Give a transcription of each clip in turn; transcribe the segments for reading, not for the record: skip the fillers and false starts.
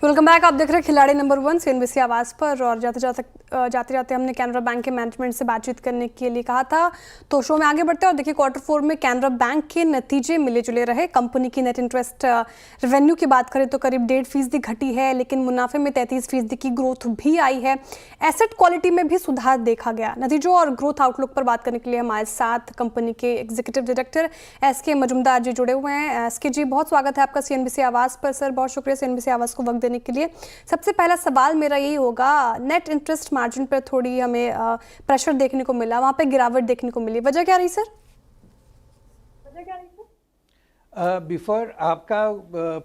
Welcome back. आप देख रहे हैं खिलाड़ी नंबर 1 सीएनबीसी आवाज़ पर। और जाते जाते हमने कैनरा बैंक के मैनेजमेंट से बातचीत करने के लिए कहा था, तो शो में आगे बढ़ते हैं और देखिए क्वार्टर 4 में कैनरा बैंक के नतीजे मिले जुले रहे। कंपनी की नेट इंटरेस्ट रेवेन्यू की बात करें तो करीब 1.5% घटी है, लेकिन मुनाफे में 33% की ग्रोथ भी आई है। एसेट क्वालिटी में भी सुधार देखा गया। नतीजों और ग्रोथ आउटलुक पर बात करने के लिए हमारे साथ कंपनी के एग्जीक्यूटिव डायरेक्टर SK मजूमदार जी जुड़े हुए हैं। SK जी, बहुत स्वागत है आपका सीएनबीसी आवाज़ पर। सर, बहुत शुक्रिया सीएनबीसी आवाज़ को वक्त देने के लिए। सबसे पहला सवाल मेरा यही होगा, नेट इंटरेस्ट मार्जिन पर थोड़ी हमें प्रेशर देखने को मिला, वहां पे गिरावट देखने को मिली, वजह क्या रही सर? बिफोर आपका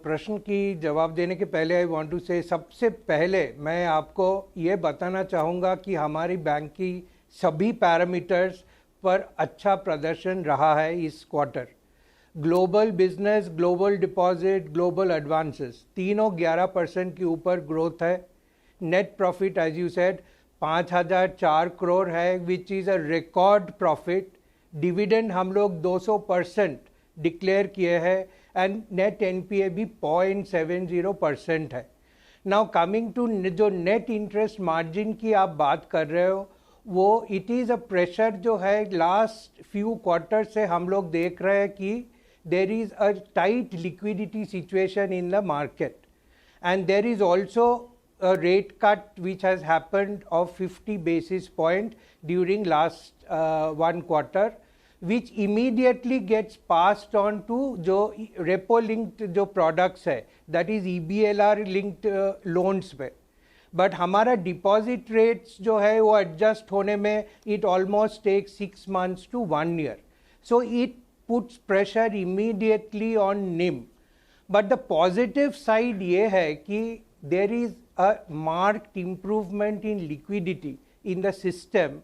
प्रश्न की जवाब देने के पहले आई वांट टू से, सबसे पहले मैं आपको ये बताना चाहूँगा कि हमारी बैंक की सभी पैरामीटर्स पर अच्छा प्रदर्शन रहा है इस quarter. Global business, global deposit, global advances तीनों 11% के ऊपर ग्रोथ है। Net profit as you said 5,004 crore है, which is a record profit. Dividend हम लोग 200% डिक्लेयर किए हैं एंड नेट NPA भी 0.70% है। नाउ कमिंग टू जो नेट इंटरेस्ट मार्जिन की आप बात कर रहे हो, वो इट इज़ अ प्रेशर जो है लास्ट फ्यू क्वार्टर से हम लोग देख रहे हैं कि there is a tight liquidity situation in the market, and there is also a rate cut which has happened of 50 basis point during last one quarter, which immediately gets passed on to जो repo linked जो products है, that is EBLR linked loans पे। But हमारा deposit rates जो है वो adjust होने में it almost takes 6 months to 1 year, so it puts pressure immediately on NIM. But the positive side ये है कि there is a marked improvement in liquidity in the system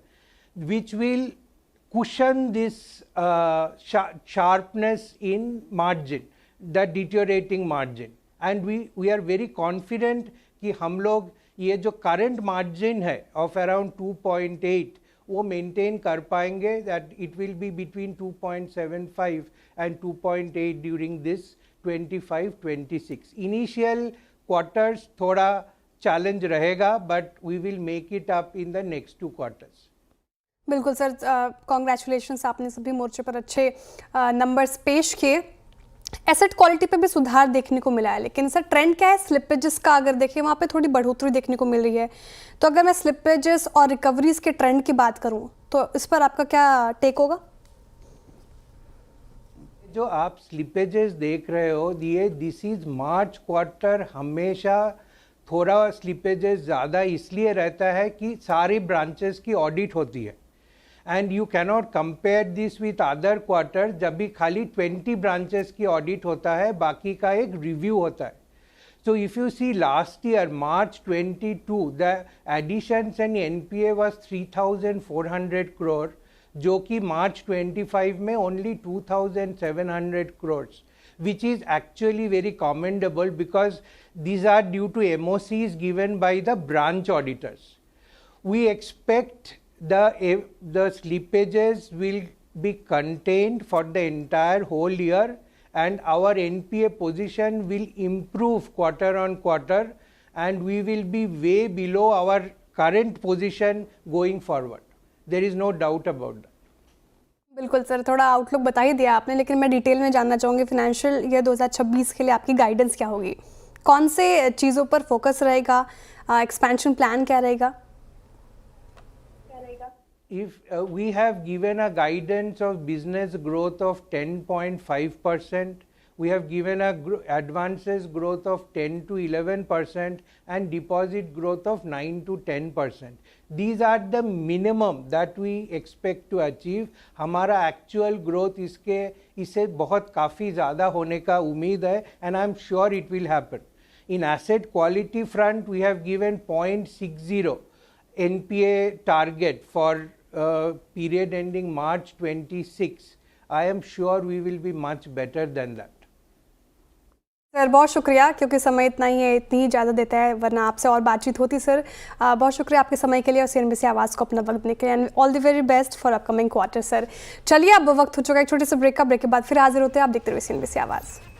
which will cushion this sharpness in margin, the deteriorating margin. And we are very confident कि हम लोग ये जो current margin है of around 2.8 वो मेंटेन कर पाएंगे, that it will be between 2.75 and 2.8 during this 25-26। Initial quarters थोड़ा चैलेंज रहेगा, but we will make it up in the next 2 quarters. बिल्कुल सर, कॉन्ग्रेचुलेशंस, आपने सभी मोर्चे पर अच्छे नंबर्स पेश किए। एसेट क्वालिटी पे भी सुधार देखने को मिला है, लेकिन सर ट्रेंड क्या है स्लिपेजेस का? अगर देखें वहाँ पे थोड़ी बढ़ोतरी देखने को मिल रही है, तो अगर मैं स्लिपेजेस और रिकवरीज के ट्रेंड की बात करूँ तो इस पर आपका क्या टेक होगा? जो आप स्लिपेजेस देख रहे हो, ये दिस इज मार्च क्वार्टर, हमेशा थोड़ा स्लिपेजेस ज़्यादा इसलिए रहता है कि सारी ब्रांचेस की ऑडिट होती है, and you cannot compare this with other quarter जब भी खाली 20 ब्रांचेस की ऑडिट होता है, बाकी का एक रिव्यू होता है। So if you see last year March 22 the additions and NPA was 3,400 crore, जो कि मार्च 25 में only 2,700 crore, which is actually very commendable because these are due to MOCs given by the branch auditors. We expect the slippages will be contained for the entire whole year, and our NPA position will improve quarter on quarter, and we will be way below our current position going forward. There is no doubt about that. बिल्कुल sir, थोड़ा outlook बता ही दिया आपने, लेकिन मैं detail में जानना चाहूँगी फिनेंशियल ईयर 2026 के लिए आपकी गाइडेंस क्या होगी? कौन से चीज़ों पर फोकस रहेगा? एक्सपेंशन प्लान क्या रहेगा? If we have given a guidance of business growth of 10.5%, we have given a advances growth of 10 to 11% and deposit growth of 9 to 10%. These are the minimum that we expect to achieve. हमारा actual growth इससे बहुत काफ़ी ज़्यादा होने का उम्मीद है, and I am sure it will happen. In asset quality front, we have given 0.60 NPA target for period ending March 26. I am sure we will be much better than that. Sir बहुत शुक्रिया, क्योंकि समय इतना ही है, इतनी ही ज़्यादा देता है, वरना आपसे और बातचीत होती। सर बहुत शुक्रिया आपके समय के लिए और सीएनबीसी आवाज़ को अपना वक्त देने के लिए, and all the very best for upcoming quarter. Sir चलिए, अब वक्त हो चुका है एक छोटे से ब्रेक का। ब्रेक के बाद फिर हाजिर होते हैं। आप देखते रहिए सीएनबीसी आवाज़।